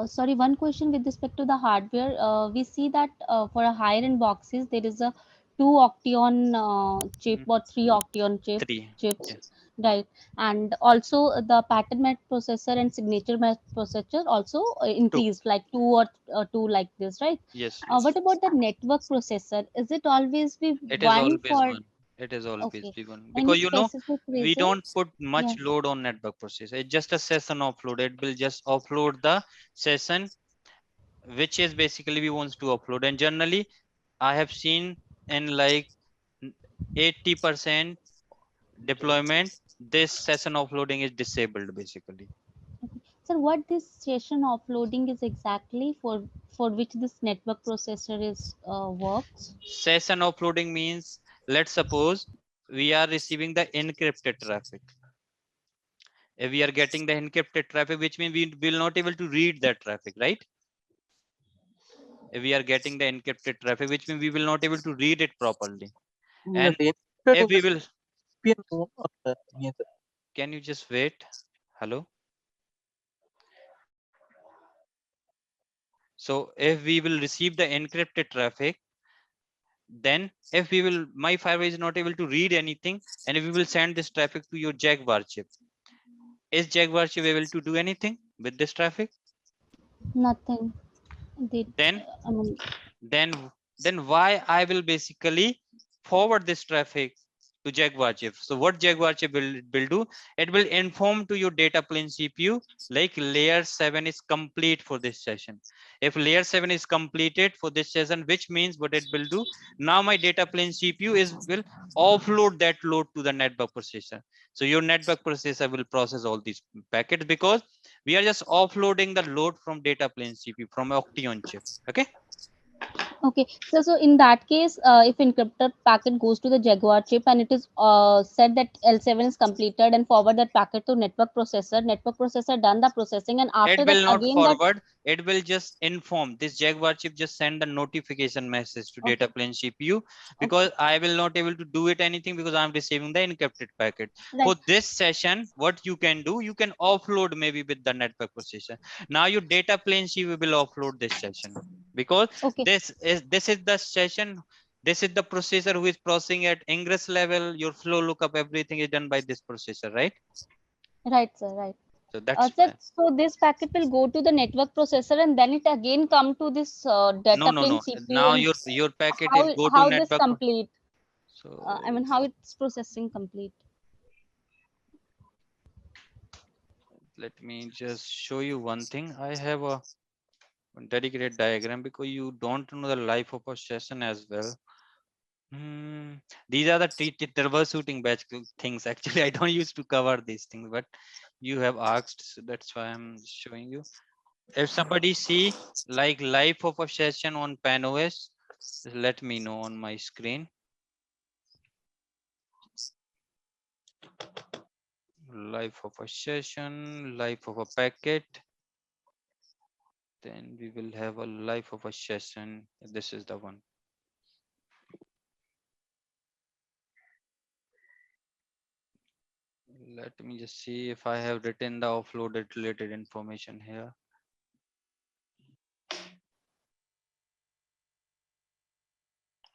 sorry, one question with respect to the hardware. We see that for a higher end boxes, there is a 2 octeon chip Mm, or 3 octeon three. chips, Yeah. right? And also the pattern match processor and signature match processor also Two. increased like two like this, right? Yes. What about the network processor? Is it always be It is one always for? one. It is always Okay, be one any because specific we don't reasons? put Yeah. much load on network process. It's just a session offload. It will just offload the session, which is basically we wants to upload. And generally, I have seen in like 80% deployment, this session offloading is disabled basically. So what this session offloading is exactly for which this network processor is works? Session offloading means, let's suppose we are receiving the encrypted traffic. If we are getting the encrypted traffic, which means we will not able to read that traffic, right? If we are getting the encrypted traffic, which means we will not able to read it properly. And The if encrypted we is will, VPN mode or the VNC. can you just wait? Hello. So if we will receive the encrypted traffic, then if we will, my firewall is not able to read anything, and if we will send this traffic to your Jaguar chip, is Jaguar chip able to do anything with this traffic? Nothing. They, Then I mean, then then why I will basically forward this traffic to Jaguar chip. So what Jaguar chip will do, it will inform to your data plane CPU like layer 7 is complete for this session. If layer 7 is completed for this session, which means what it will do, now my data plane CPU is will offload that load to the network processor. So your network processor will process all these packets because we are just offloading the load from data plane CPU from Octeon chip. Okay. okay. So in that case, if encrypted packet goes to the Jaguar chip and it is said that L7 is completed and forward that packet to network processor done the processing, and It after that will not again that. forward, it will just inform. This Jaguar chip just send a notification message to data Okay, plane CPU because okay, I will not able to do it anything because I'm receiving the encrypted packet. right. For this session, what you can do, you can offload maybe with the network processor. Now your data plane CPU will offload this session because Okay, this is the session. This is the processor who is processing at ingress level. Your flow lookup, everything is done by this processor, right? right, sir, right. So that's Sir, why. so this packet will go to the network processor and then it again come to this No, data no, plane no. CPU, Now and your packet is how go to how this network. complete? I So mean, how it's processing complete? let me just show you one thing. I have a dedicated diagram because you don't know the life of a session as well. These are the troubleshooting batch things. Actually, I don't used to cover these things, but you have asked, so that's why I'm showing you. If somebody see like life of a session on PanOS, let me know on my screen. Life of a session, life of a packet. Then we will have a life of a session. This is the one. Let me just see if I have written the offloaded related information here.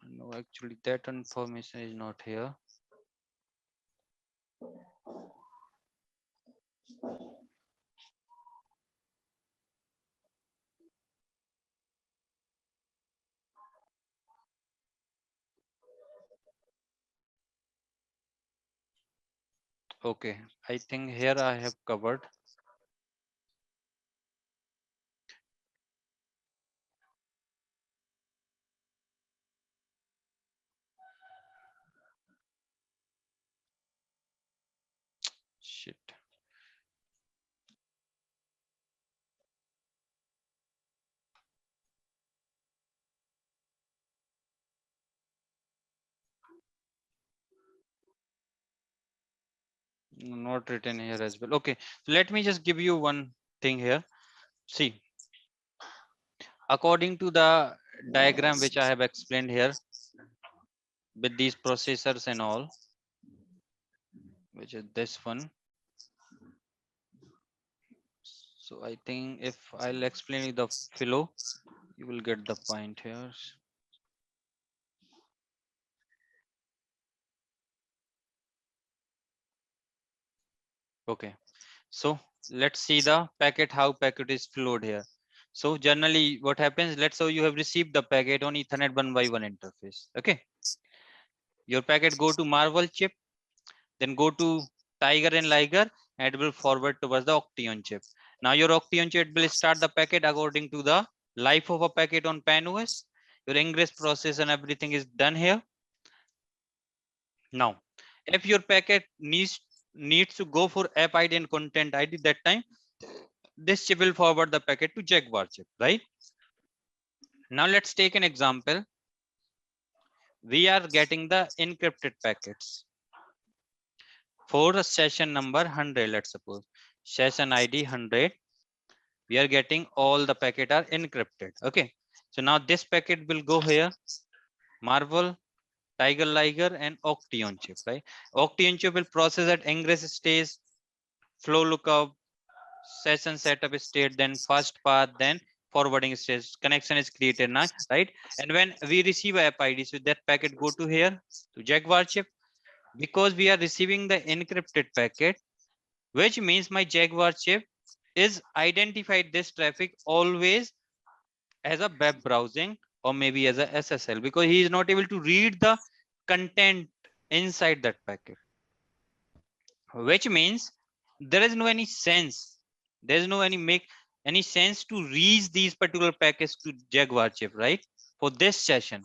No, actually that information is not here. Okay, I think here I have covered. Shit. Not written here as well. Okay, so let me just give you one thing here. See, according to the diagram which I have explained here with these processors and all, which is this one. So I think if I'll explain you the flow, you will get the point here. Okay, so let's see the packet, how packet is flowed here. So generally what happens, let's say you have received the packet on Ethernet 1x1 interface. Okay, your packet go to Marvel chip, then go to Tiger and Liger, and it will forward towards the Octeon chip. Now your Octeon chip will start the packet according to the life of a packet on PAN OS. Your ingress process and everything is done here. Now, if your packet needs to go for app ID and content ID, that time this chip will forward the packet to Jaguar chip, right? Now let's take an example. We are getting the encrypted packets for a session number 100. Let's suppose session ID 100. We are getting all the packet are encrypted. Okay, so now this packet will go here, Marvel, Tiger, Liger, and Octeon chip, right? Octeon chip will process at ingress stage, flow lookup, session setup state, then first path, then forwarding stage. Connection is created now, right? And when we receive app ID, so that packet go to here to Jaguar chip. Because we are receiving the encrypted packet, which means my Jaguar chip is identified this traffic always as a web browsing or maybe as a SSL, because he is not able to read the content inside that packet, which means there is no any sense. There is no any sense to reach these particular packets to Jaguar chip, right? For this session,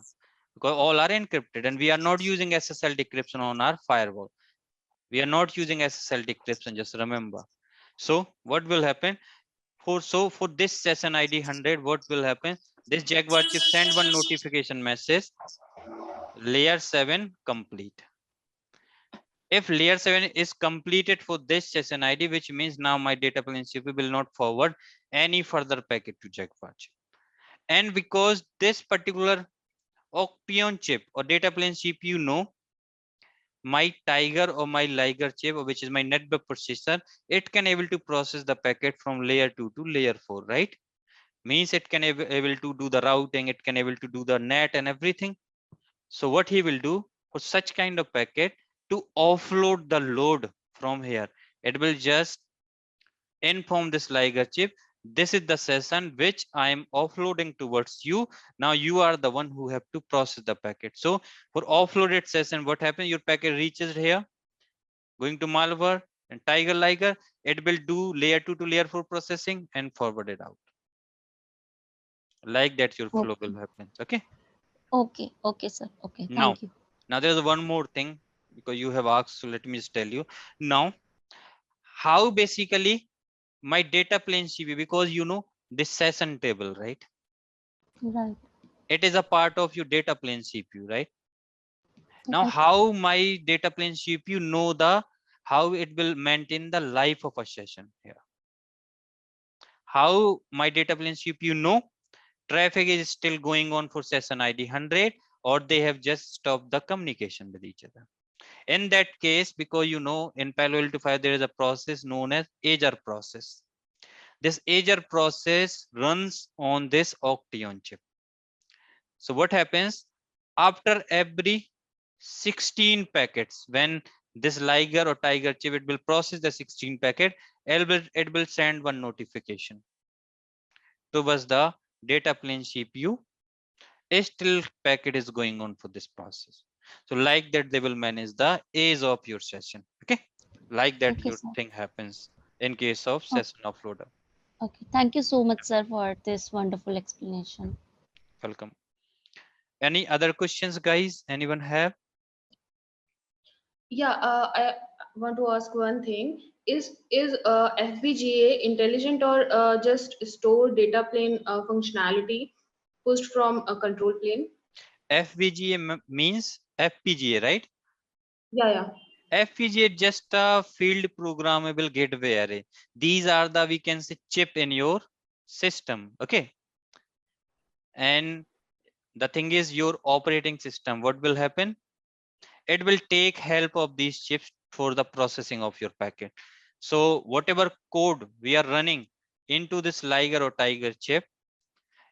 because all are encrypted and we are not using SSL decryption on our firewall. We are not using SSL decryption, just remember. So what will happen? For this session ID 100, what will happen? This Jaguar chip send one notification message, layer 7 complete. If layer 7 is completed for this session ID, which means now my data plane CPU will not forward any further packet to Jaguar chip. And because this particular Octeon chip or data plane CPU know my Tiger or my Liger chip, which is my network processor, it can able to process the packet from layer 2 to layer 4, right? Means it can able to do the routing, it can able to do the net and everything. So what he will do for such kind of packet, to offload the load from here, it will just inform this Liger chip, this is the session which I am offloading towards you. Now you are the one who have to process the packet. So for offloaded session, what happens? Your packet reaches here, going to malware and Tiger Liger, it will do layer 2 to layer 4 processing and forward it out. Like that your flow Okay. will happen. Okay. Okay. Okay, sir. Okay. Now, Thank you. now there's one more thing, because you have asked, so let me just tell you. Now, how basically my data plane CV, because you know this session table, right? Right. It is a part of your data plane CPU, right? Now, Right. how my data plane CPU know the how it will maintain the life of a session here? How my data plane CPU know traffic is still going on for session ID 100, or they have just stopped the communication with each other? In that case, because you know in Palo Alto Fire there is a process known as ager process. This ager process runs on this Octeon chip. So what happens after every 16 packets, when this Liger or Tiger chip, it will process the 16 packet, it will send one notification towards the data plane CPU. A still packet is going on for this process. So like that, they will manage the age of your session. Okay, like that Okay, your sir. thing happens in case of Oh, session offloader. okay. Thank you so much, sir, for this wonderful explanation. Welcome. Any other questions, guys? Anyone have? Yeah, I want to ask one thing. Is FPGA intelligent or just store data plane functionality pushed from a control plane? FPGA means FPGA, right? Yeah, yeah. FPGA just a field programmable gateway array. These are the, we can say, chip in your system. Okay. And the thing is, your operating system, what will happen? It will take help of these chips for the processing of your packet. So whatever code we are running, into this Liger or Tiger chip,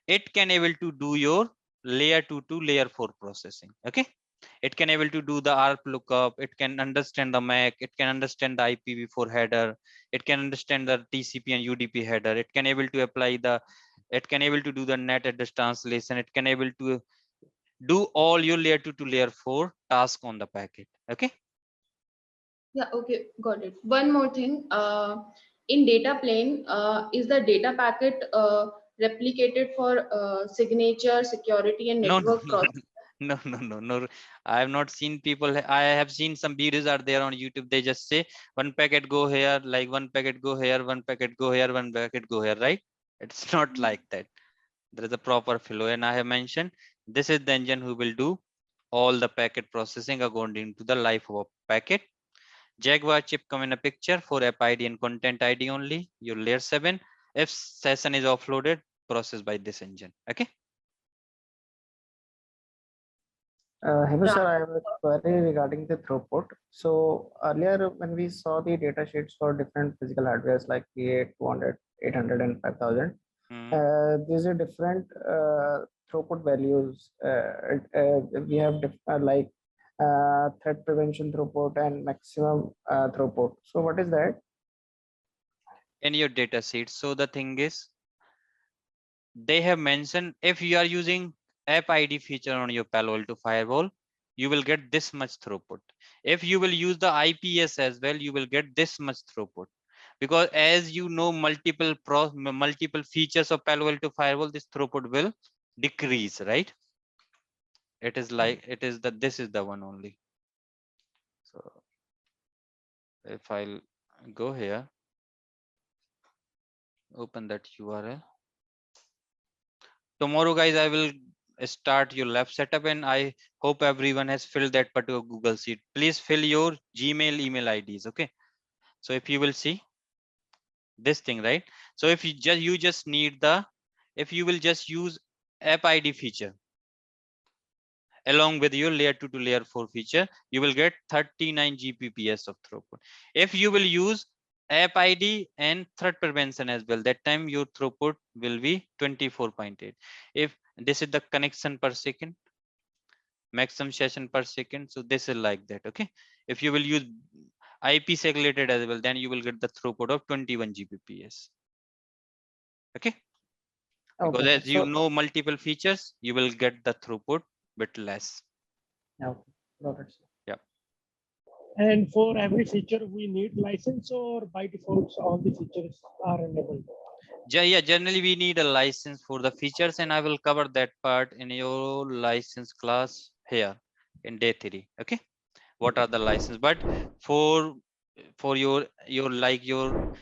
it can able to do your layer 2 to layer 4 processing. Okay, it can able to do the ARP lookup, it can understand the MAC, it can understand the IPv4 header, it can understand the TCP and UDP header, it can able to apply the, it can able to do the net address translation, it can able to do all your layer 2 to layer 4 task on the packet. Okay, Yeah, okay, got it. One more thing. In data plane, is the data packet replicated for signature, security, and no, no, network no, cross? no. I have not seen people. I have seen some videos are there on YouTube. They just say one packet go here, like one packet go here, one packet go here, one packet go here, right? It's not like that. There is a proper flow, and I have mentioned this is the engine who will do all the packet processing according to the life of a packet. Jaguar chip come in a picture for app ID and content ID only. Your layer 7. If session is offloaded, processed by this engine. Okay. Hemu Yeah. sir, I have a query regarding the throughput. So earlier when we saw the data sheets for different physical hardwares like P8, 200, 800 and 5000, these are different throughput values. We have like threat prevention throughput and maximum throughput. So what is that? In your data sheet. So the thing is, they have mentioned if you are using app ID feature on your Palo Alto Firewall, you will get this much throughput. If you will use the IPS as well, you will get this much throughput. Because as you know, multiple features of Palo Alto Firewall, this throughput will decrease, right? It is like, it is the, this is the one only. So if I'll go here, open that URL. Tomorrow, guys, I will start your lab setup, and I hope everyone has filled that particular Google Sheet. Please fill your Gmail email IDs. Okay. So if you will see this thing, right? So if you just need the, if you will just use app ID feature along with your layer 2 to layer 4 feature, you will get 39 Gbps of throughput. If you will use app ID and threat prevention as well, that time your throughput will be 24.8. If this is the connection per second, maximum session per second, so this is like that. Okay, if you will use IPSec related as well, then you will get the throughput of 21 Gbps. Okay, because Okay, as you so know multiple features, you will get the throughput bit less. okay, got it. Yeah. And for every feature, we need license, or by default, all the features are enabled? Yeah, generally we need a license for the features, and I will cover that part in your license class here in day 3. Okay, what are the license? But for your like your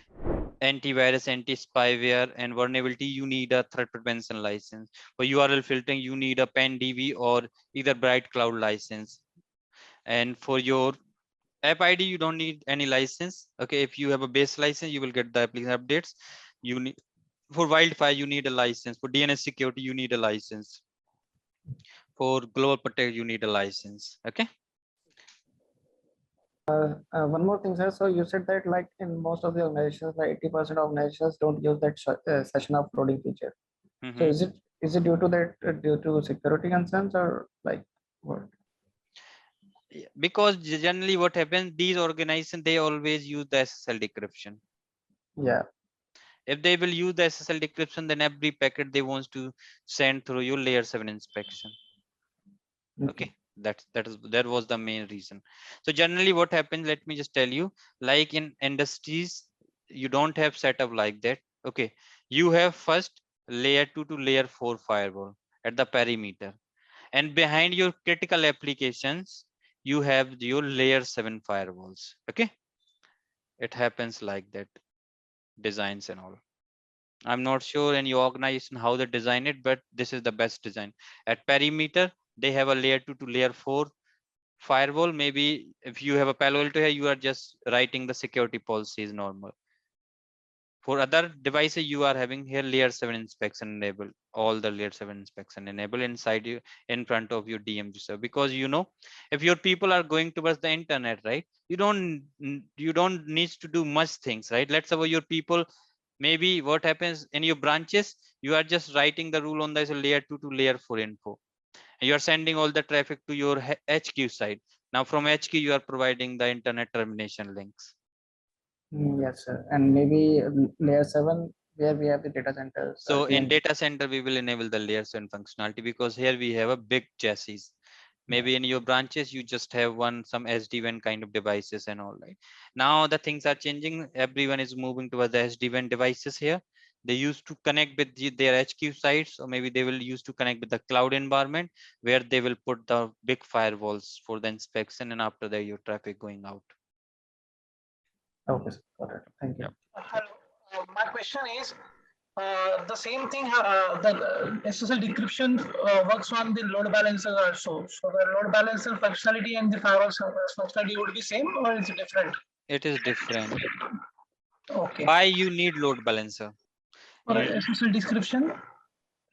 antivirus, anti-spyware, and vulnerability, you need a threat prevention license. For URL filtering, you need a PAN-DB or either Bright Cloud license. And for your app ID, you don't need any license. Okay, if you have a base license, you will get the application updates. You need, for wildfire, you need a license. For DNS security, you need a license. For global protect, you need a license. Okay. One more thing, sir. So you said that like in most of the organizations, like 80% of organizations don't use that session offloading feature. So is it due to that due to security concerns or like what? Because generally what happens, these organizations, they always use the SSL decryption. Yeah. If they will use the SSL decryption, then every packet they want to send through your layer 7 inspection. Okay, that was the main reason. So generally what happens, let me just tell you, like in industries, you don't have setup like that. Okay, you have first layer 2 to layer 4 firewall at the perimeter, and behind your critical applications, you have your layer 7 firewalls. Okay, it happens like that, designs and all. I'm not sure in your organization how they design it, but this is the best design. At perimeter, they have a layer 2 to layer 4 firewall. Maybe if you have a Palo Alto here, you are just writing the security policies normal. For other devices, you are having here layer 7 inspection enabled, all the layer 7 inspection enabled inside you, in front of your DMG server. Because you know, if your people are going towards the internet, right, you don't need to do much things, right? Let's say your people Maybe what happens in your branches, you are just writing the rule on the layer 2 to layer 4 info. And you are sending all the traffic to your HQ side. Now from HQ, you are providing the internet termination links. Yes, sir. And maybe layer 7 where we have the data centers. So in LTM. data center, we will enable the layer 7 functionality because here we have a big chassis. Maybe in your branches, you just have some SD-WAN kind of devices and all right. Now the things are changing. Everyone is moving towards the SD-WAN devices here. They used to connect with their HQ sites, or maybe they will use to connect with the cloud environment where they will put the big firewalls for the inspection, and after that your traffic going out. Okay, sir. Got it. Thank you. Hello. My question is, the same thing, the SSL decryption works on the load balancer also. So the load balancer functionality and the firewall functionality would be same, or is it different? It is different. Okay. Why you need load balancer? For SSL decryption?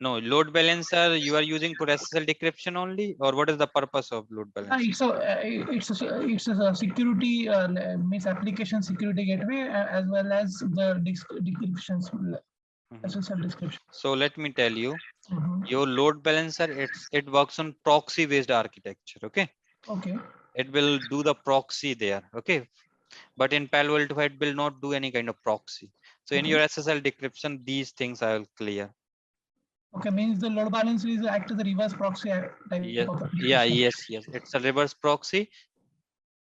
No, load balancer you are using for SSL decryption only, or what is the purpose of load balancer? It's a security means application security gateway as well as the decryptions. SSL description. So let me tell you, your load balancer, it works on proxy based architecture. Okay. Okay. It will do the proxy there. Okay. But in Palo Alto, it will not do any kind of proxy. So in your SSL decryption, these things I will clear. Okay, means the load balancer is act as a reverse proxy type of application. Yes. It's a reverse proxy.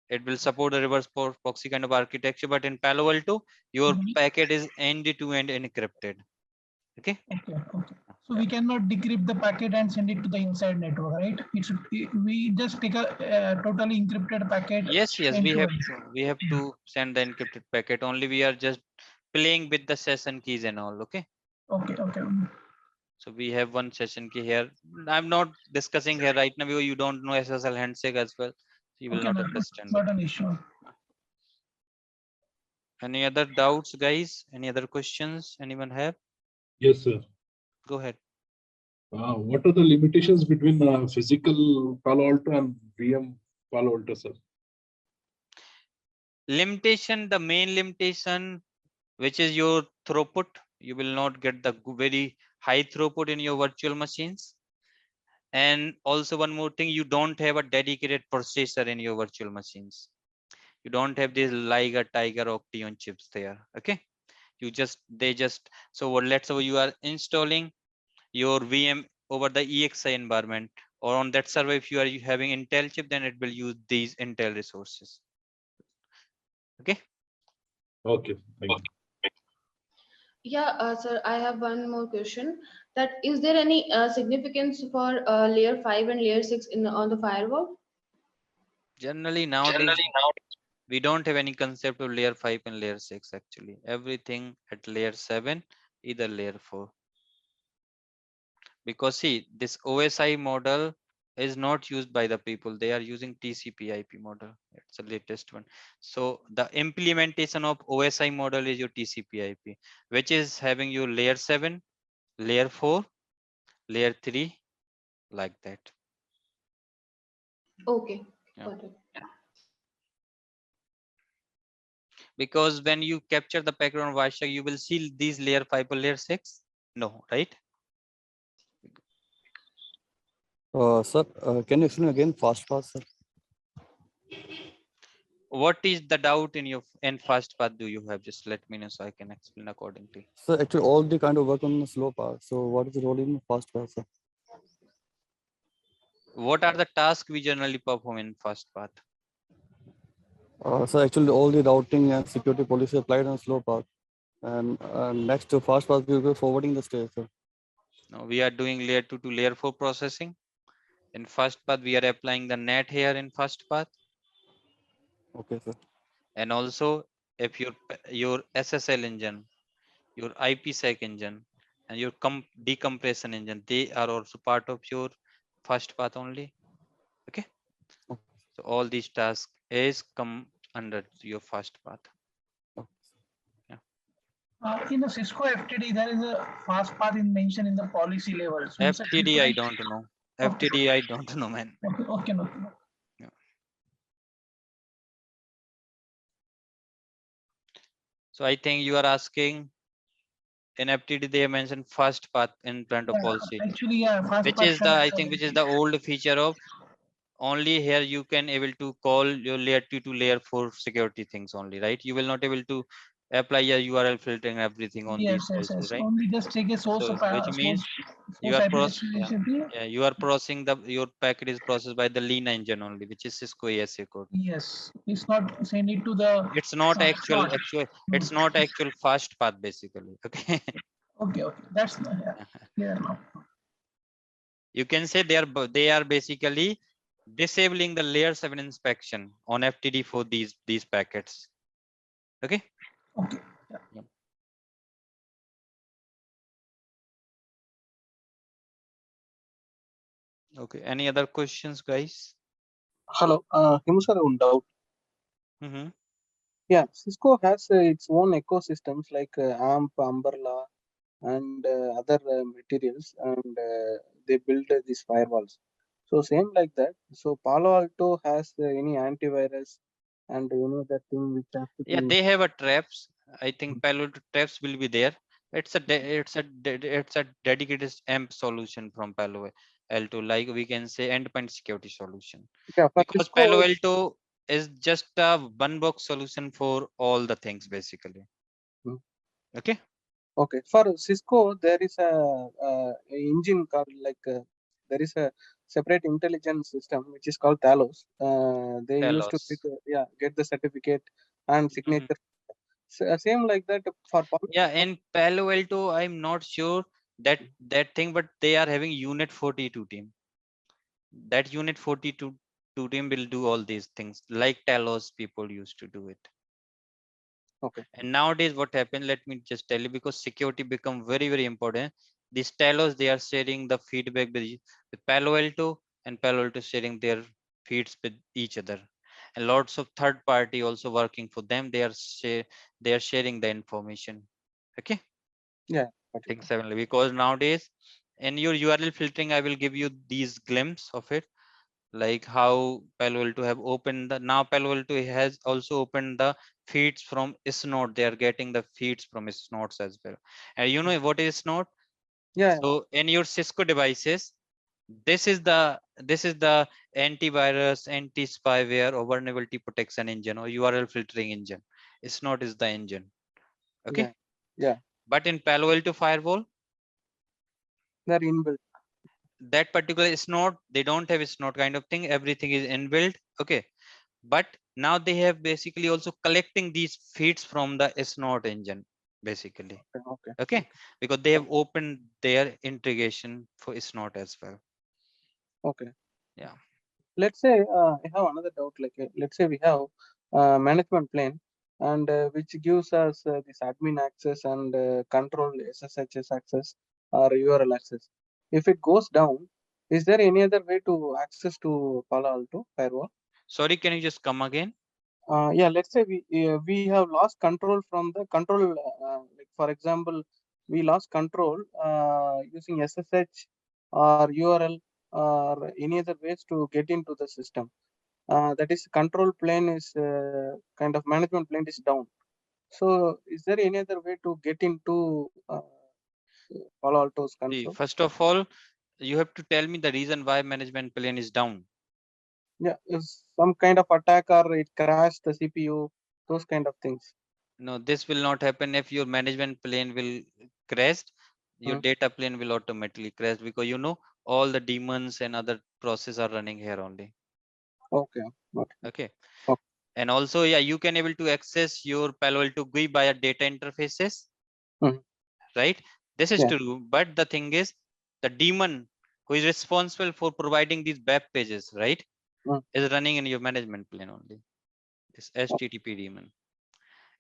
It will support a reverse proxy kind of architecture, but in Palo Alto, your packet is end-to-end encrypted. Okay. So we cannot decrypt the packet and send it to the inside network, right? We just take a totally encrypted packet. Yes, we have to send the encrypted packet. Only we are just playing with the session keys and all. Okay. Okay. So we have one session key here. I'm not discussing here right now because you don't know SSL handshake as well. So you will not understand. Not an issue. Any other doubts, guys? Any other questions? Anyone have? Yes, sir. Go ahead. What are the limitations between physical Palo Alto and VM Palo Alto, sir? Limitation, the main limitation, which is your throughput. You will not get the very high throughput in your virtual machines. And also one more thing, you don't have a dedicated processor in your virtual machines. You don't have this Liger, Tiger, Octeon chips there. Okay. So let's say you are installing your VM over the EXI environment, or on that server, if you are having Intel chip, then it will use these Intel resources. Okay. Okay. Thank you. Yeah, sir, I have one more question. That is there any significance for layer 5 and layer 6 on the firewall? Generally nowadays, we don't have any concept of layer 5 and layer 6 actually. Everything at layer 7, either layer 4. Because see, this OSI model is not used by the people. They are using TCP/IP model. It's the latest one. So the implementation of OSI model is your TCP/IP, which is having your layer 7, layer 4, layer 3, like that. Okay. Yeah. Got it. Because when you capture the packet on Wireshark, you will see these layer 5 or layer 6. No, right? Sir, can you explain again fast path, sir? What is the doubt in your fast path do you have? Just let me know so I can explain accordingly. So actually all the kind of work on the slow path. So what is the role in fast path, sir? What are the tasks we generally perform in fast path? So actually all the routing and security policy applied on slow path. And next to fast path, we will be forwarding the state, sir. No, we are doing layer 2 to layer 4 processing. In fast path, we are applying the net here in fast path. Okay, sir. And also, if your SSL engine, your IPSec engine, and your decompression engine, they are also part of your fast path only. Okay. So all these tasks is come under your fast path. In the Cisco FTD, there is a fast path mentioned in the policy level. So FTD, I don't know. FTD, I don't know, man. Okay, no. Yeah. So I think you are asking in FTD they have mentioned first path in front of policy, Actually, yeah, fast which path is the connect I think which is the old feature of only here you can able to call your layer 2 to layer 4 security things only, right? You will not able to apply your URL filtering everything on these policies, right? Only just take a source So of which means you source are IP yeah, destination. you are processing your packet is processed by the lean engine only, which is Cisco ASA code. Yes, it's not send it to the. It's not actual slot. it's not actual fast path basically. Okay. Okay, that's clear now. You can say they are basically disabling the layer 7 inspection on FTD for these packets. Okay. Okay. Yeah. Okay. Any other questions, guys? Hello, Hemu sir, one doubt. Mm-hmm. Yeah, Cisco has its own ecosystems like AMP, Umbrella, and other materials, and they build these firewalls. So same like that. So Palo Alto has any antivirus and any other thing which has to Yeah, be. they have a traps. I think Palo Alto traps will be there. It's a dedicated AMP solution from Palo Alto, like we can say endpoint security solution. Yeah, for Because Cisco, Palo Alto is just a one box solution for all the things basically. Okay. Okay, for Cisco, there is a engine called like there is a separate intelligence system which is called Talos. They used to Talos. get the certificate and signature. Same like that for Palo. Yeah, in Palo Alto, I'm not sure that thing, but they are having Unit 42 team. That Unit 42 team will do all these things like Talos people used to do it. Okay. And nowadays, what happened? Let me just tell you, because security become very important. These Talos, they are sharing the feedback with Palo Alto, and Palo Alto sharing their feeds with each other. And lots of third party also working for them. They are sharing the information. Okay. Yeah. Thing 7, because nowadays in your URL filtering, I will give you these glimpse of it, like how Palo Alto have opened now Palo Alto has also opened the feeds from Snort. They are getting the feeds from Snorts as well. And you know what is Snort? Yeah. So in your Cisco devices, this is the antivirus, anti-spyware, or vulnerability protection engine, or URL filtering engine. Snort is the engine. Okay. Yeah. But in Palo Alto Firewall, they're inbuilt. That particular Snort, they don't have a Snort kind of thing. Everything is inbuilt. Okay. But now they have basically also collecting these feeds from the Snort engine, basically. Okay. Because they have opened their integration for Snort as well. Okay. Yeah. Let's say I have another doubt. Like let's say we have management plane, and which gives us this admin access and control SSHS access or URL access. If it goes down, is there any other way to access to Palo Alto firewall? Sorry, can you just come again? Yeah, let's say we have lost control from the control. Like for example, we lost control using SSH or URL or any other ways to get into the system. That is, control plane is kind of management plane is down. So, is there any other way to get into Palo Alto's See, console? first of all, you have to tell me the reason why management plane is down. Yeah, is some kind of attack or it crashed the CPU, those kind of things. No, this will not happen. If your management plane will crash, your data plane will automatically crash, because you know all the daemons and other process are running here only. Okay. Okay. And also, yeah, you can able to access your Palo Alto GUI via data interfaces, right? This is true, but the thing is, the daemon who is responsible for providing these web pages, right, is running in your management plane only. This HTTP daemon.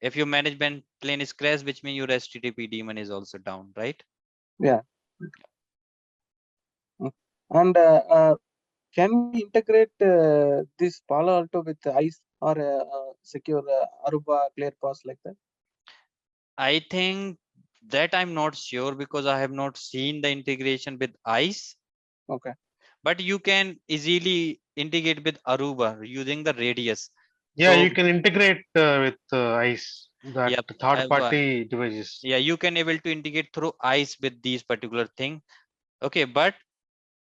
If your management plane is crashed, which means your HTTP daemon is also down, right? Yeah. And can we integrate this Palo Alto with ICE or secure Aruba ClearPass like that? I think that I'm not sure, because I have not seen the integration with ICE. Okay. But you can easily integrate with Aruba using the radius. Yeah, so you can integrate with ICE. That Yep. third party devices. Yeah, you can able to integrate through ICE with these particular thing. Okay, but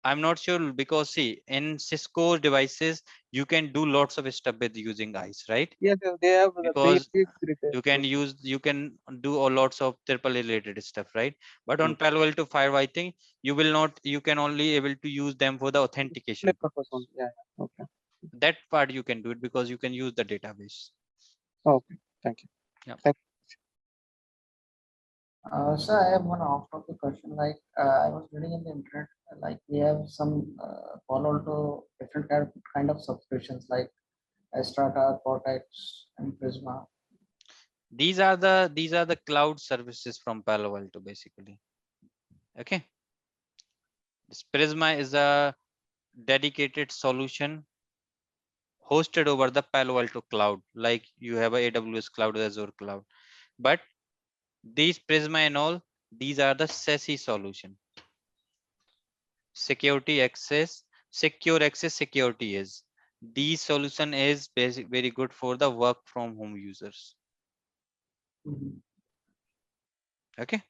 I'm not sure, because see, in Cisco devices you can do lots of stuff with using ICE, right? Yes, yes, they have the Because pre-fixed you can do a lots of triple related stuff, right? But on Palo Alto Firewall, I think you will not, you can only able to use them for the authentication purpose only. Yeah, okay. that part you can do it because you can use the database. Okay, thank you. Yeah. Thank So I have one off-topic question. Like I was reading in the internet, like we have some Palo Alto different kind of subscriptions like Strata, Cortex, and Prisma. These are the cloud services from Palo Alto basically. Okay. This Prisma is a dedicated solution hosted over the Palo Alto cloud, like you have a AWS cloud, Azure cloud. But these Prisma and all, these are the SASE solution. Security access, secure access security is. These solution is very good for the work from home users. Okay.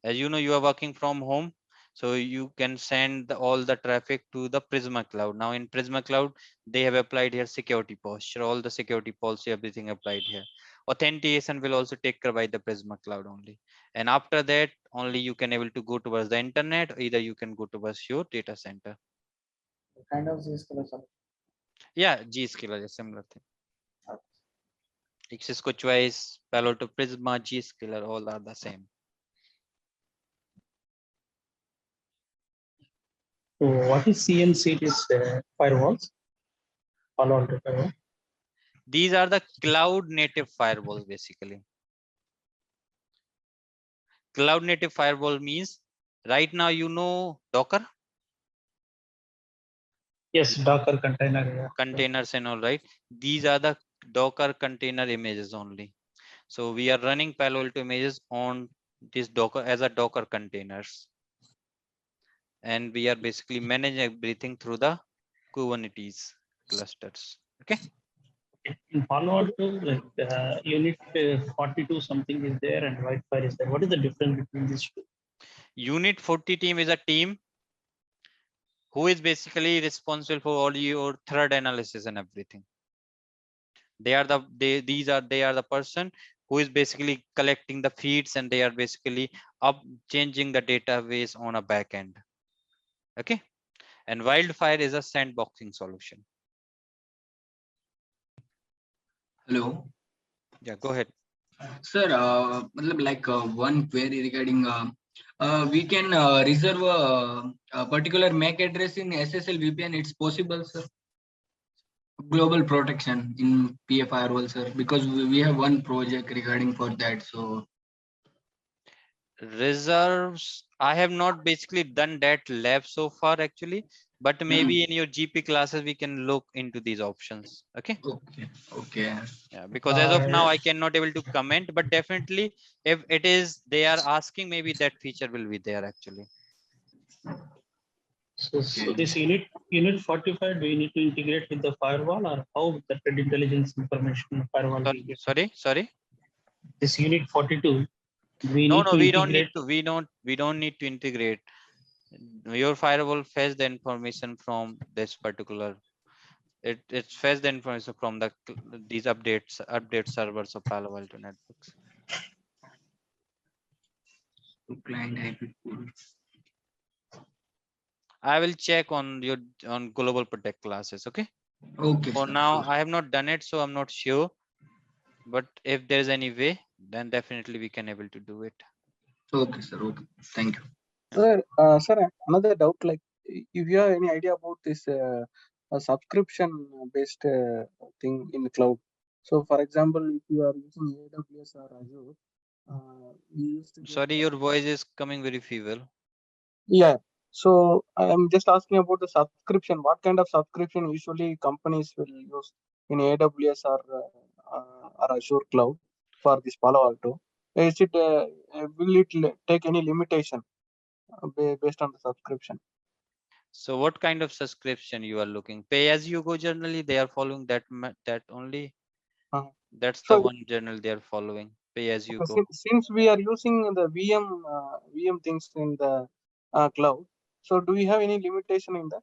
As you know, you are working from home, so you can send all the traffic to the Prisma cloud. Now in Prisma cloud, they have applied here security posture, all the security policy, everything applied here. Authentication will also take care by the Prisma cloud only. And after that, only you can able to go towards the internet, or either you can go towards your data center. Kind of Zscaler solution. Yeah, Zscaler is similar thing. Cisco choice, Palo Alto Prisma, Zscaler, all are the same. So what is CN-series firewalls? Palo Alto Firewall. These are the cloud native firewalls basically. Cloud native firewall means right now you know Docker. Yes, Docker container. Yeah. Containers and all, right? These are the Docker container images only. So we are running Palo Alto images on this Docker as a Docker containers. And we are basically managing everything through the Kubernetes clusters. Okay. In Palo Alto, like unit 42 something is there and Wi-Fi is there. What is the difference between these two? Unit 40 team is a team who is basically responsible for all your threat analysis and everything. They are the person who is basically collecting the feeds, and they are basically changing the database on a back end. Okay. And Wildfire is a sandboxing solution. Hello. Yeah, go ahead. Sir, like one query regarding we can reserve a particular MAC address in SSL VPN. It's possible, sir. Global protection in PA firewall, sir, because we have one project regarding for that. So Reserves, I have not basically done that lab so far actually, but maybe in your GP classes we can look into these options. Okay. Okay. Yeah, because as of now I cannot able to comment, but definitely if it is they are asking, maybe that feature will be there actually. So this unit 45, do we need to integrate with the firewall, or how the threat intelligence information firewall will get? Sorry. This unit 42. We No, need we to don't need integrate. to. We don't need to integrate. Your firewall fetch the information from this particular. It fetch the information from these update servers of Palo Alto networks. Client IP pool. I will check on your global protect classes. Okay. Okay. For sir, now, sure. I have not done it, so I'm not sure. But if there is any way, then definitely we can able to do it. Okay, sir. Okay. Thank you. Sir, another doubt, like if you have any idea about this subscription based thing in the cloud. So for example, if you are using AWS or Azure, we used to get Sorry, your voice is coming very feeble. Yeah. So I'm just asking about the subscription. What kind of subscription usually companies will use in AWS or Azure cloud for this Palo Alto? Is it will it take any limitation based on the subscription? So what kind of subscription you are looking? Pay as you go generally, they are following that only. That's the So, one journal they are following. Pay as you go. since we are using the VM things in the cloud, so do we have any limitation in that?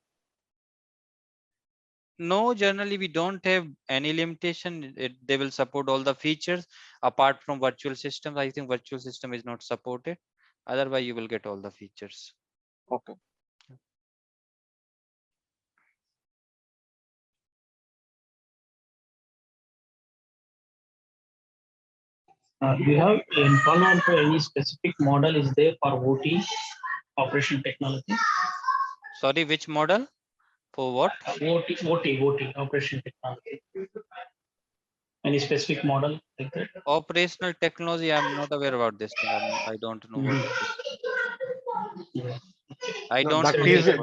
No, generally we don't have any limitation. They will support all the features apart from virtual systems. I think virtual system is not supported. Otherwise, you will get all the features. Okay. Do you have in Palo Alto any specific model is there for OT operation technology? Sorry, which model? For what? OT operation technology. Any specific model like that? Operational technology. I'm not aware about this thing. I don't know what it is. Yeah. I No, don't.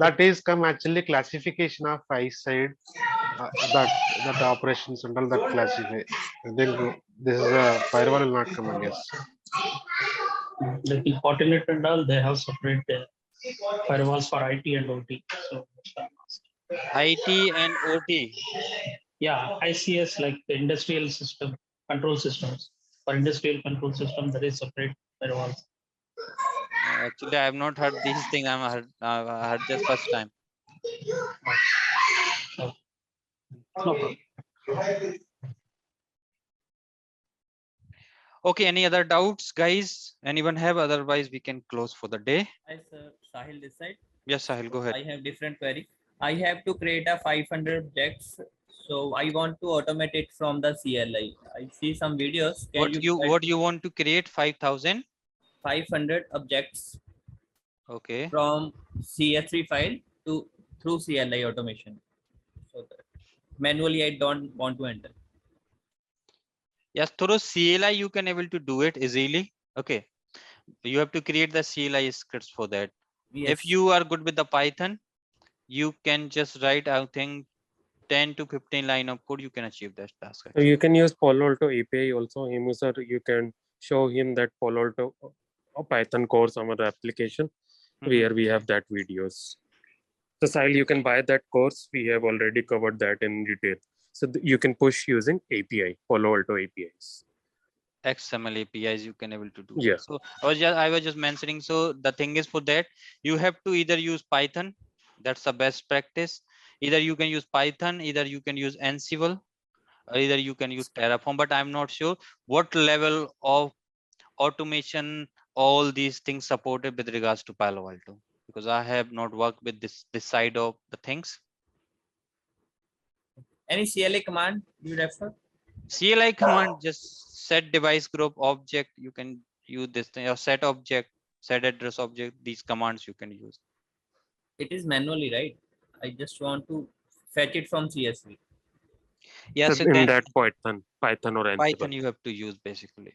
that is come actually classification of side that operations and all that classify. I think this is a firewall will not come, I guess. Like in Fortigate and all, they have separate firewalls for IT and OT. So IT and OT. yeah, ICS like the industrial system control systems. For industrial control system, there is separate firewalls. No, actually, I have not heard these things. I heard just first time. No problem. Okay, any other doubts, guys? Anyone have? Otherwise, we can close for the day. Hi, sir. Sahil this side. Yes, Sahil, go ahead. I have different query. I have to create a 500 objects. So I want to automate it from the CLI. I see some videos. Can What you want to create? 5,000? 500 objects. Okay. From CSV file to through CLI automation. So manually, I don't want to enter. Yes, through CLI you can able to do it easily. Okay, you have to create the CLI scripts for that. Yes. If you are good with the Python, you can just write, I think, 10 to 15 line of code. You can achieve that task. So you can use Palo Alto API also. Hemu sir, you can show him that Palo Alto Python course on our application where we have that videos. So Sahil, you can buy that course. We have already covered that in detail. So you can push using API, Palo Alto APIs. XML APIs you can able to do. Yeah. So I was just mentioning. So the thing is, for that you have to either use Python. That's the best practice. Either you can use Python, either you can use Ansible, or either you can use Terraform. But I'm not sure what level of automation all these things supported with regards to Palo Alto, because I have not worked with this side of the things. Any CLI command you refer? CLI command, just set device group object. You can use this thing, or set object, set address object. These commands you can use. It is manually, right? I just want to fetch it from CSV. Yes, so in that Python or Ansible. Python you have to use basically.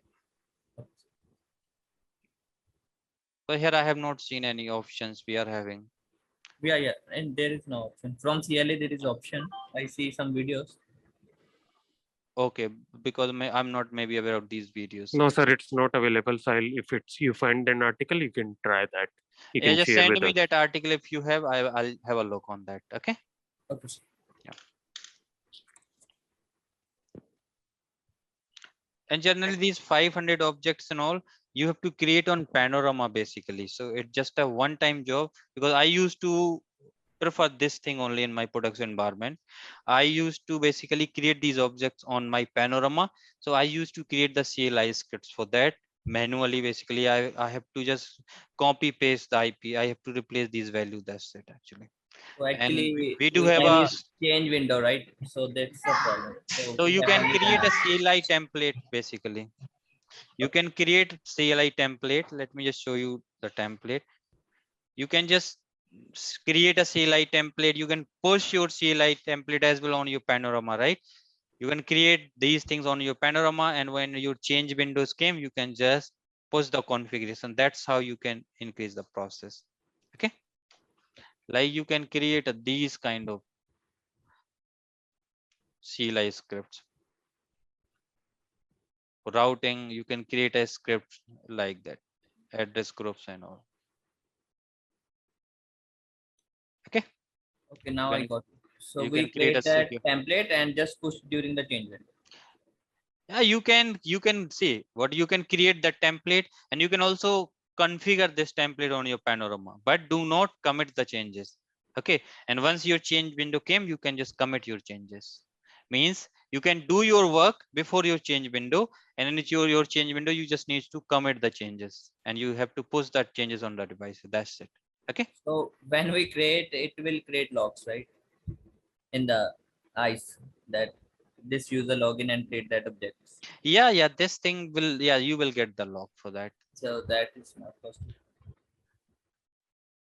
But here I have not seen any options we are having. Yeah, and there is no option. From CLI there is option. I see some videos. Okay, because I'm not maybe aware of these videos. No, sir, it's not available. So if you find an article, you can try that. You Yeah, can just share send with me us. that article if you have. I'll have a look on that. Okay. Okay. Yeah. And generally these 500 objects and all you have to create on Panorama basically. So it's just a one-time job, because I used to prefer this thing only in my production environment. I used to basically create these objects on my Panorama. So I used to create the CLI scripts for that manually. Basically, I have to just copy paste the IP. I have to replace these values. That's it actually. So actually And we do have can a use change window, right? So that's the problem. so we you have can only create a command. CLI template basically. You can create CLI template. Let me just show you the template. You can just create a CLI template. You can push your CLI template as well on your Panorama, right? You can create these things on your Panorama, and when your change windows came, you can just push the configuration. That's how you can increase the process. Okay. Like you can create these kind of CLI scripts. For routing, you can create a script like that, address groups and all. Okay. Okay, now I got it. So you we can create create a that secure template and just push during the change window. Yeah, you can see what you can create the template, and you can also configure this template on your panorama, but do not commit the changes. Okay, and once your change window came, you can just commit your changes. Means you can do your work before your change window, and in your change window, you just need to commit the changes, and you have to push that changes on the device. That's it. Okay. So when we create, it will create logs, right? In the ICE that this user login and create that objects. Yeah, this thing will, you will get the log for that. So that is not possible.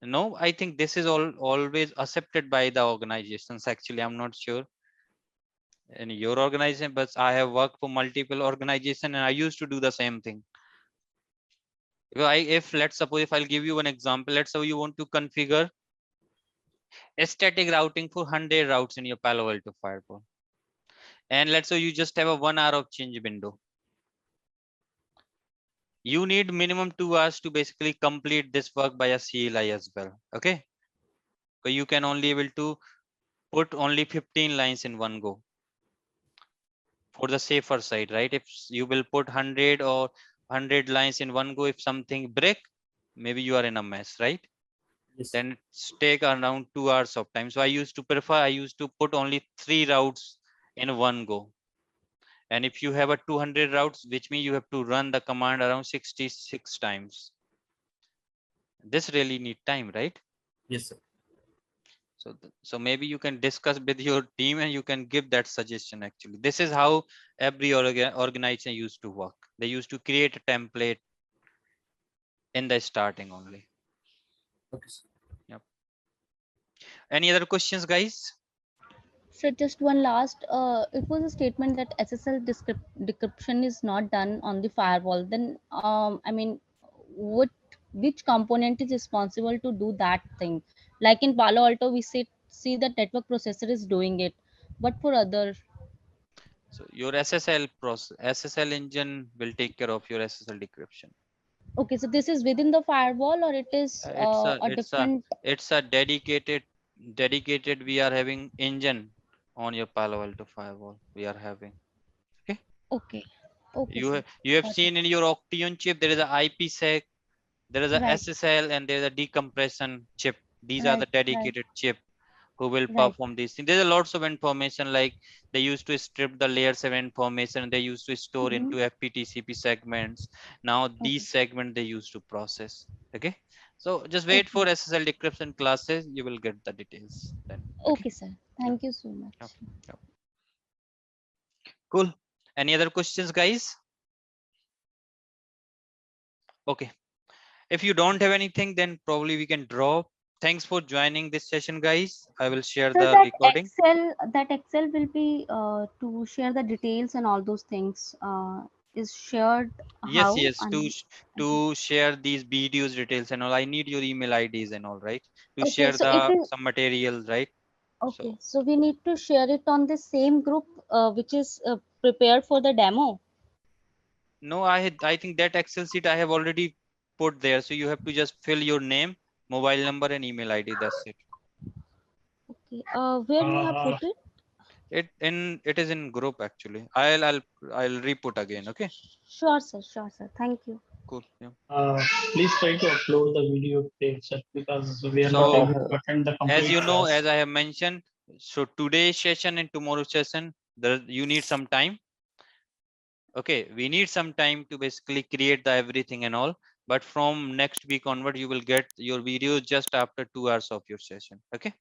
No, I think this is always accepted by the organizations. Actually, I'm not sure in your organization, but I have worked for multiple organizations, and I used to do the same thing. If let's suppose, if I'll give you an example, let's say you want to configure a static routing for 100 routes in your Palo Alto Firewall, and let's say you just have a 1 hour of change window. You need minimum 2 hours to basically complete this work by a CLI as well. Okay, so you can only able to put only 15 lines in one go for the safer side, right? If you will put 100 or 100 lines in one go, if something break, maybe you are in a mess, right? Yes. Then it's take around 2 hours of time. So I used to put only 3 routes in one go. And if you have a 200 routes, which means you have to run the command around 66 times. This really need time, right? Yes, sir. So maybe you can discuss with your team, and you can give that suggestion. Actually, this is how every organization used to work. They used to create a template in the starting only. Okay. Yep. Any other questions, guys? So just one last, it was a statement that SSL decryption is not done on the firewall. Then, I mean, which component is responsible to do that thing? Like in Palo Alto, we see that network processor is doing it, but for other. So your SSL engine will take care of your SSL decryption. Okay, so this is within the firewall, or it is a different. It's a dedicated. We are having engine on your Palo Alto firewall. We are having. Okay. Okay. Okay. You Sir. have Got it. seen in your Oction chip there is a IPSec, there is a Right. SSL, and there is a decompression chip. These are the Right. dedicated chip who will Right. perform these things. There's a lots of information, like they used to strip the layer 7 information, they used to store Mm-hmm. into FPTCP segments. Now these Okay. segments they used to process. Okay, so just wait for Okay. SSL decryption classes, you will get the details then. Okay, sir. Thank you so much. Yep. Cool. Any other questions, guys? Okay, if you don't have anything, then probably we can drop. Thanks for joining this session, guys. I will share So the recording. that Excel will be to share the details and all those things is shared Yes, how yes. and To share these videos details and all, I need your email IDs and all, right? To okay, share so it is some material, right? okay. So we need to share it on the same group which is prepared for the demo. No, I think that Excel sheet I have already put there. So you have to just fill your name, mobile number, and email ID. That's it. Okay. Where you have put it? It is in group actually. I'll re-put again. Okay. Sure, sir. Sure, sir. Thank you. Cool. Yeah. Please try to upload the video today, sir, because we are not So able to attend the complete as you know, class. as I have mentioned, so today's session and tomorrow's session, you need some time. Okay, we need some time to basically create the everything and all. But from next week onward, you will get your video just after 2 hours of your session. Okay.